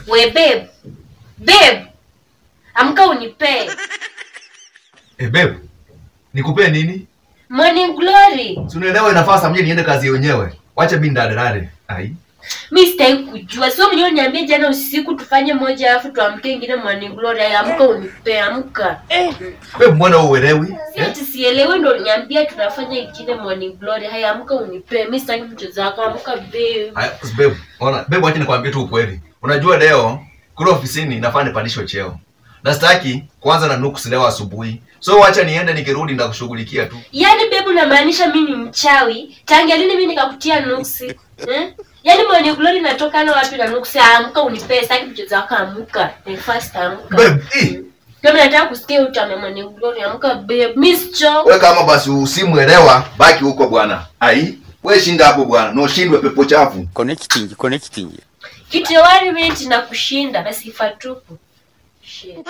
We babe. Babe. Amka unipe. Babe. Nikupe nini? Morning glory. Si unaelewa inafaa saa niende kazi yenyewe. Wacha mimi ndadadade. Ai. Mimi sitaki kujua. Sio mwenyewe niambie jana usiku tufanye moja alafu tuamke ingine morning glory. Amka unipe, amka. Babe mbona uelewi? Eti sielewi ndo niambia tunafanya ingine morning glory. Haya amka unipe. Mimi sitaki mchezo wako. Amka babe. Haya babe, ona. Babe wacha nikwambie tu ukweli. Unajua leo kule ofisini nafaa nipandishwe cheo. Na sitaki kuanza na nuksi leo asubuhi. So wacha niende nikirudi ndakushughulikia tu. Yaani babe unamaanisha mimi ni mchawi? Tangia lini mimi nikakutia nuksi? Yaani morning glory natoka na wapi na nuksi? Amka unipe, sitaki mchezo wako, amka. Ni fast amka. Babe, Kama nataka kusikia utame morning glory, amka babe. Miss Cho. wewe kama basi usimuelewa, baki huko bwana. Ai, wewe shinda hapo bwana. No shindwe pepo chafu. Connecting. Kitu wari mimi na kushinda basi ifatupu. Shit.